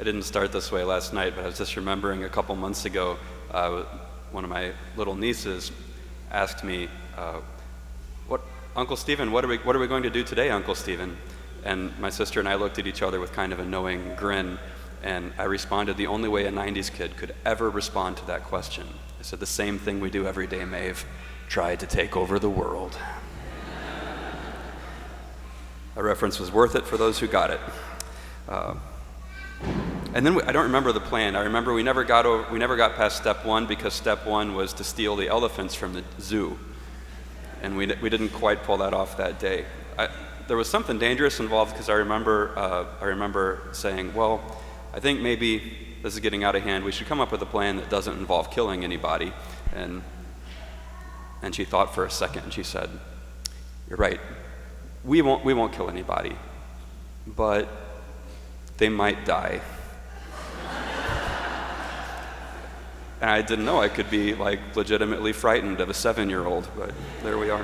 I didn't start this way last night, but I was just remembering a couple months ago, one of my little nieces asked me, Uncle Stephen, what are we going to do today, Uncle Stephen? And my sister and I looked at each other with kind of a knowing grin, and I responded the only way a 90s kid could ever respond to that question. I said, the same thing we do every day, Maeve, try to take over the world. A reference was worth it for those who got it. And then I don't remember the plan. I remember we never got past step one because step one was to steal the elephants from the zoo. And we didn't quite pull that off that day. There was something dangerous involved because I remember saying, well, I think maybe this is getting out of hand. We should come up with a plan that doesn't involve killing anybody. And she thought for a second and she said, you're right. We won't kill anybody, but they might die. And I didn't know I could be legitimately frightened of a 7-year-old, but there we are.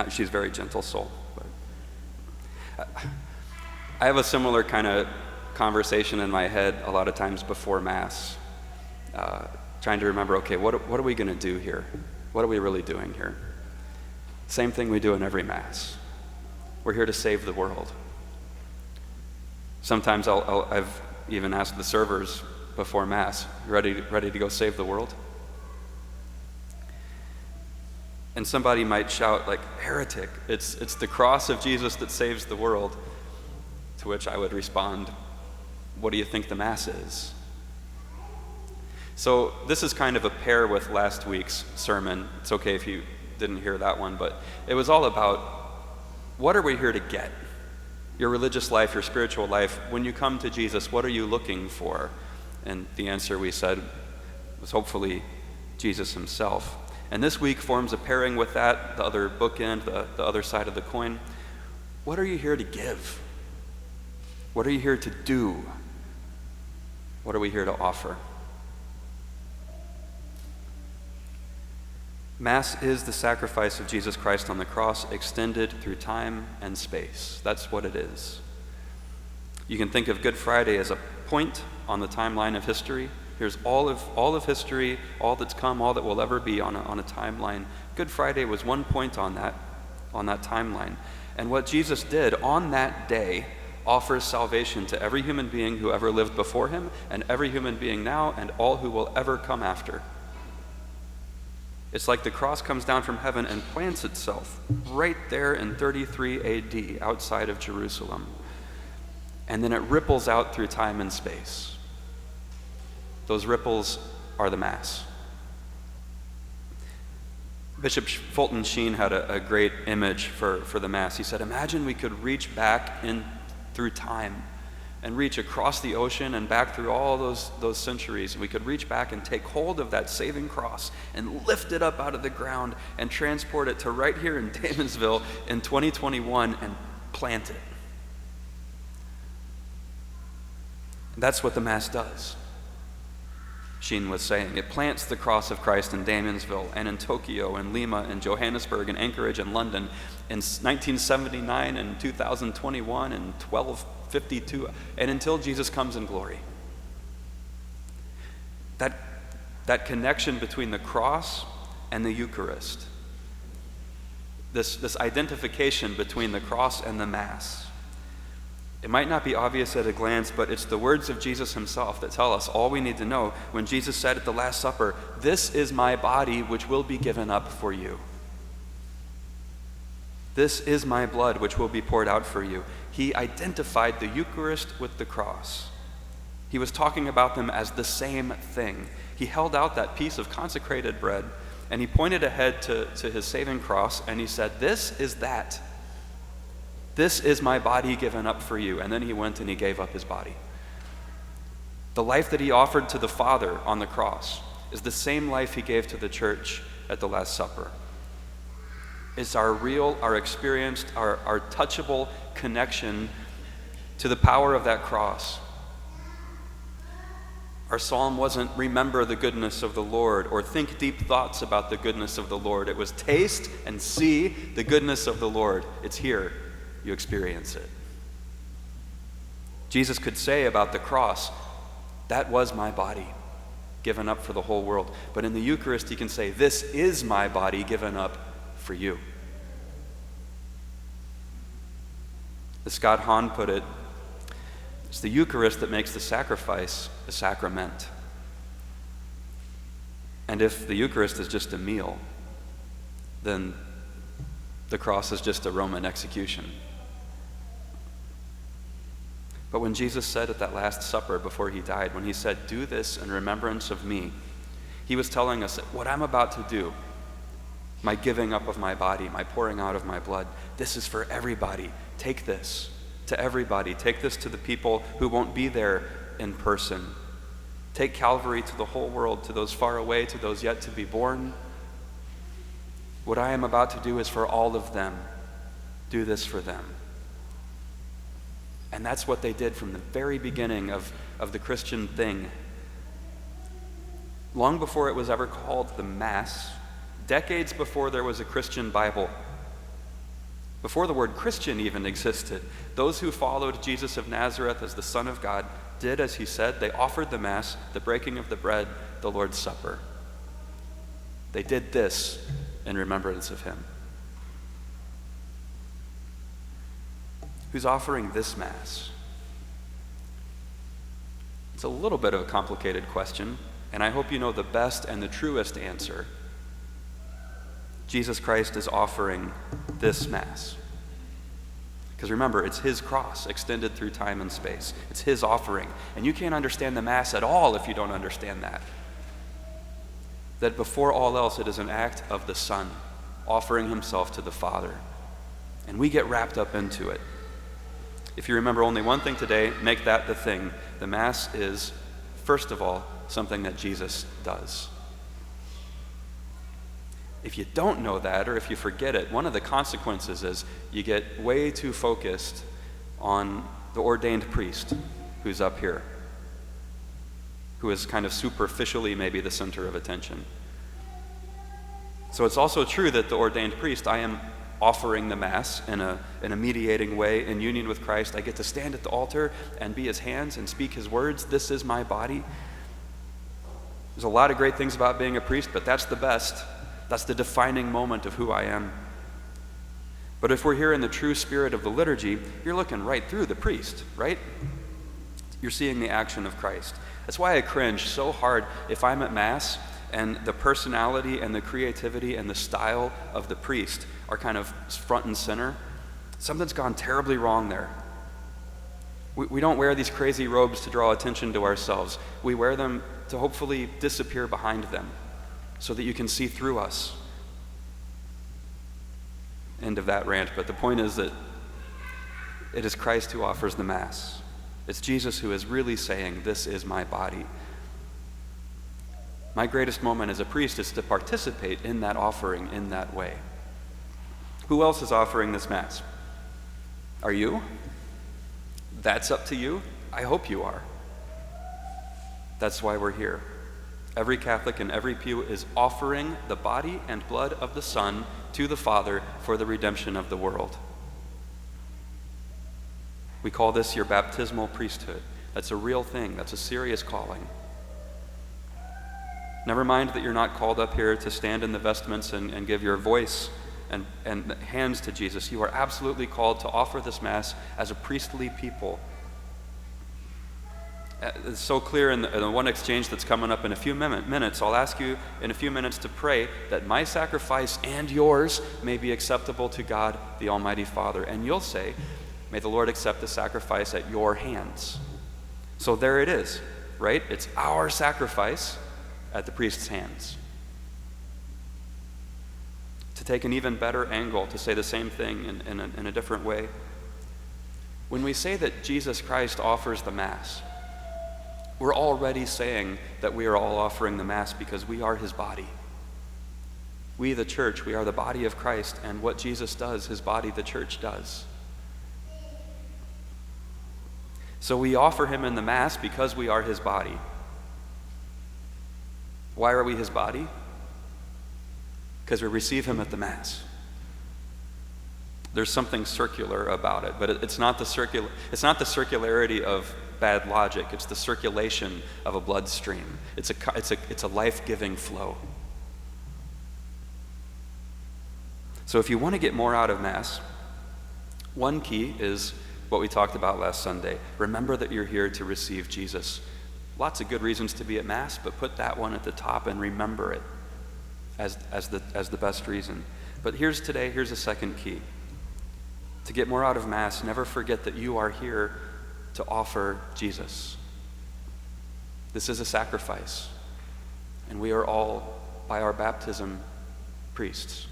She's a very gentle soul. But I have a similar kind of conversation in my head a lot of times before Mass, trying to remember, okay, what are we going to do here? What are we really doing here? Same thing we do in every Mass. We're here to save the world. Sometimes I've even asked the servers before Mass, ready to go save the world? And somebody might shout heretic, it's the cross of Jesus that saves the world. To which I would respond, what do you think the Mass is? So this is kind of a pair with last week's sermon. It's okay if you didn't hear that one, but it was all about what are we here to get? Your religious life, your spiritual life, when you come to Jesus, what are you looking for? And the answer we said was hopefully Jesus himself. And this week forms a pairing with that, the other bookend, the other side of the coin. What are you here to give? What are you here to do? What are we here to offer? Mass is the sacrifice of Jesus Christ on the cross extended through time and space. That's what it is. You can think of Good Friday as a point on the timeline of history. Here's all of history, all that's come, all that will ever be on a timeline. Good Friday was one point on that timeline. And what Jesus did on that day offers salvation to every human being who ever lived before him, and every human being now, and all who will ever come after. It's like the cross comes down from heaven and plants itself right there in 33 AD outside of Jerusalem. And then it ripples out through time and space. Those ripples are the Mass. Bishop Fulton Sheen had a great image for the Mass. He said, imagine we could reach back in through time and reach across the ocean and back through all those centuries. We could reach back and take hold of that saving cross and lift it up out of the ground and transport it to right here in Damiansville in 2021 and plant it. That's what the Mass does. Sheen was saying, it plants the cross of Christ in Damiansville and in Tokyo and Lima and Johannesburg and Anchorage and London in 1979 and 2021 and 1252 and until Jesus comes in glory. That connection between the cross and the Eucharist, this identification between the cross and the Mass, it might not be obvious at a glance, but it's the words of Jesus himself that tell us all we need to know when Jesus said at the Last Supper, "This is my body which will be given up for you. This is my blood which will be poured out for you." He identified the Eucharist with the cross. He was talking about them as the same thing. He held out that piece of consecrated bread and he pointed ahead to his saving cross and he said, "This is that. This is my body given up for you." And then he went and he gave up his body. The life that he offered to the Father on the cross is the same life he gave to the church at the Last Supper. It's our real, our experienced, our touchable connection to the power of that cross. Our psalm wasn't "remember the goodness of the Lord" or "think deep thoughts about the goodness of the Lord." It was "taste and see the goodness of the Lord." It's here. You experience it. Jesus could say about the cross, that was my body given up for the whole world. But in the Eucharist, he can say, this is my body given up for you. As Scott Hahn put it, it's the Eucharist that makes the sacrifice a sacrament. And if the Eucharist is just a meal, then the cross is just a Roman execution. But when Jesus said at that Last Supper before he died, when he said, do this in remembrance of me, he was telling us that what I'm about to do, my giving up of my body, my pouring out of my blood, this is for everybody. Take this to everybody. Take this to the people who won't be there in person. Take Calvary to the whole world, to those far away, to those yet to be born. What I am about to do is for all of them. Do this for them. And that's what they did from the very beginning of the Christian thing. Long before it was ever called the Mass, decades before there was a Christian Bible, before the word Christian even existed, those who followed Jesus of Nazareth as the Son of God did as he said. They offered the Mass, the breaking of the bread, the Lord's Supper. They did this in remembrance of him. Who's offering this Mass? It's a little bit of a complicated question, and I hope you know the best and the truest answer. Jesus Christ is offering this Mass. Because remember, it's his cross extended through time and space. It's his offering. And you can't understand the Mass at all if you don't understand that. That before all else, it is an act of the Son offering himself to the Father. And we get wrapped up into it. If you remember only one thing today, make that the thing. The Mass is, first of all, something that Jesus does. If you don't know that, or if you forget it, one of the consequences is you get way too focused on the ordained priest who's up here, who is kind of superficially maybe the center of attention. So it's also true that the ordained priest, I am offering the Mass in a mediating way in union with Christ. I get to stand at the altar and be his hands and speak his words. This is my body. There's a lot of great things about being a priest, but that's the best. That's the defining moment of who I am. But if we're here in the true spirit of the liturgy, you're looking right through the priest, right? You're seeing the action of Christ. That's why I cringe so hard if I'm at Mass and the personality and the creativity and the style of the priest are kind of front and center. Something's gone terribly wrong there. We don't wear these crazy robes to draw attention to ourselves. We wear them to hopefully disappear behind them so that you can see through us. End of that rant, but the point is that it is Christ who offers the Mass. It's Jesus who is really saying, this is my body. My greatest moment as a priest is to participate in that offering in that way. Who else is offering this Mass? Are you? That's up to you. I hope you are. That's why we're here. Every Catholic in every pew is offering the body and blood of the Son to the Father for the redemption of the world. We call this your baptismal priesthood. That's a real thing. That's a serious calling. Never mind that you're not called up here to stand in the vestments and give your voice and hands to Jesus. You are absolutely called to offer this Mass as a priestly people. It's so clear in the one exchange that's coming up in a few minutes. I'll ask you in a few minutes to pray that my sacrifice and yours may be acceptable to God, the Almighty Father. And you'll say, may the Lord accept the sacrifice at your hands. So there it is, right? It's our sacrifice at the priest's hands. To take an even better angle, to say the same thing in a different way. When we say that Jesus Christ offers the Mass, we're already saying that we are all offering the Mass because we are his body. We, the church, we are the body of Christ, and what Jesus does, his body, the church, does. So we offer him in the Mass because we are his body. Why are we his body? Because we receive him at the Mass. There's something circular about it, but it's not the circularity of bad logic. It's the circulation of a bloodstream. It's a life-giving flow. So if you want to get more out of Mass, one key is what we talked about last Sunday. Remember that you're here to receive Jesus. Lots of good reasons to be at Mass, but put that one at the top and remember it as the best reason. But here's a second key. To get more out of Mass, never forget that you are here to offer Jesus. This is a sacrifice, and we are all, by our baptism, priests.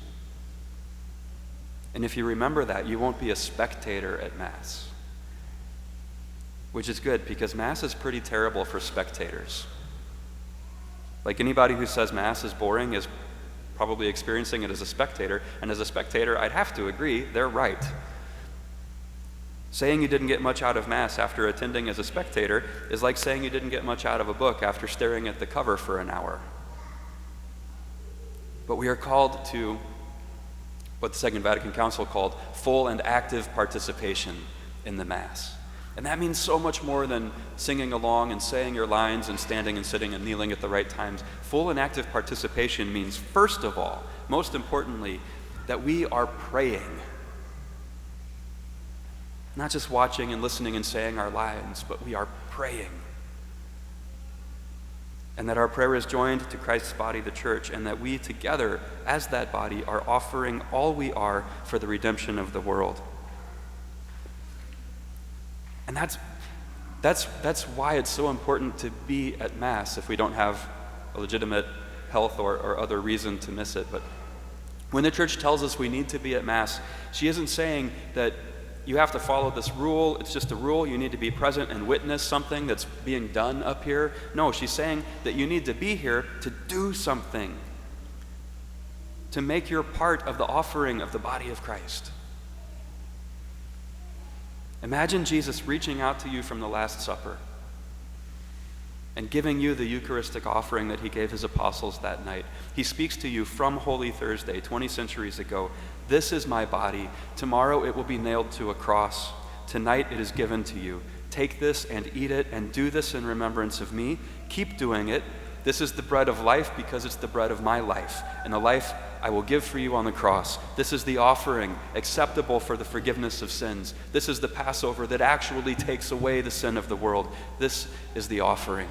And if you remember that, you won't be a spectator at Mass, which is good, because Mass is pretty terrible for spectators. Like, anybody who says Mass is boring is probably experiencing it as a spectator, and as a spectator, I'd have to agree, they're right. Saying you didn't get much out of Mass after attending as a spectator is like saying you didn't get much out of a book after staring at the cover for an hour. But we are called to what the Second Vatican Council called full and active participation in the Mass. And that means so much more than singing along and saying your lines and standing and sitting and kneeling at the right times. Full and active participation means, first of all, most importantly, that we are praying. Not just watching and listening and saying our lines, but we are praying. And that our prayer is joined to Christ's body, the church, and that we together, as that body, are offering all we are for the redemption of the world. And that's why it's so important to be at Mass if we don't have a legitimate health or other reason to miss it. But when the church tells us we need to be at Mass, she isn't saying that you have to follow this rule. It's just a rule. You need to be present and witness something that's being done up here. No, she's saying that you need to be here to do something, to make your part of the offering of the body of Christ. Imagine Jesus reaching out to you from the Last Supper and giving you the Eucharistic offering that he gave his apostles that night. He speaks to you from Holy Thursday, 20 centuries ago. This is my body. Tomorrow it will be nailed to a cross. Tonight it is given to you. Take this and eat it, and do this in remembrance of me. Keep doing it. This is the bread of life, because it's the bread of my life, and the life I will give for you on the cross. This is the offering acceptable for the forgiveness of sins. This is the Passover that actually takes away the sin of the world. This is the offering.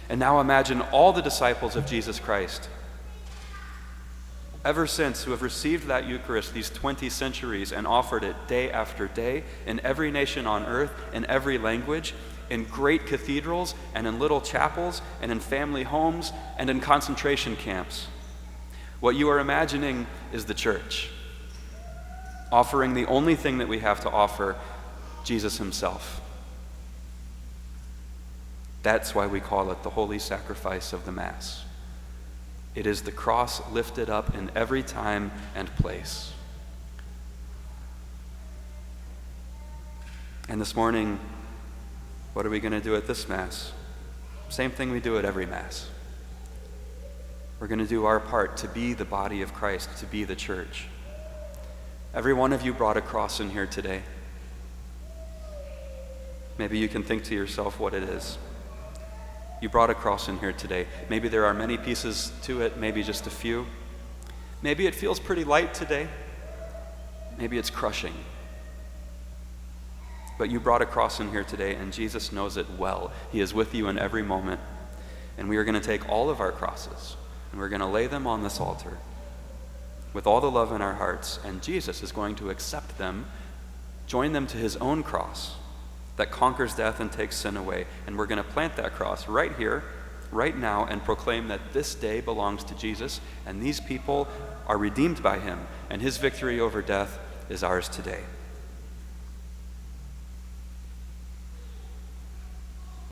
And now imagine all the disciples of Jesus Christ, ever since, who have received that Eucharist these 20 centuries and offered it day after day in every nation on earth, in every language, in great cathedrals and in little chapels and in family homes and in concentration camps. What you are imagining is the church, offering the only thing that we have to offer, Jesus himself. That's why we call it the holy sacrifice of the Mass. It is the cross lifted up in every time and place. And this morning, what are we going to do at this Mass? Same thing we do at every Mass. We're going to do our part to be the body of Christ, to be the church. Every one of you brought a cross in here today. Maybe you can think to yourself what it is. You brought a cross in here today. Maybe there are many pieces to it, maybe just a few. Maybe it feels pretty light today. Maybe it's crushing. But you brought a cross in here today, and Jesus knows it well. He is with you in every moment. And we are going to take all of our crosses, and we're going to lay them on this altar with all the love in our hearts, and Jesus is going to accept them, join them to his own cross that conquers death and takes sin away. And we're going to plant that cross right here, right now, and proclaim that this day belongs to Jesus, and these people are redeemed by him, and his victory over death is ours today.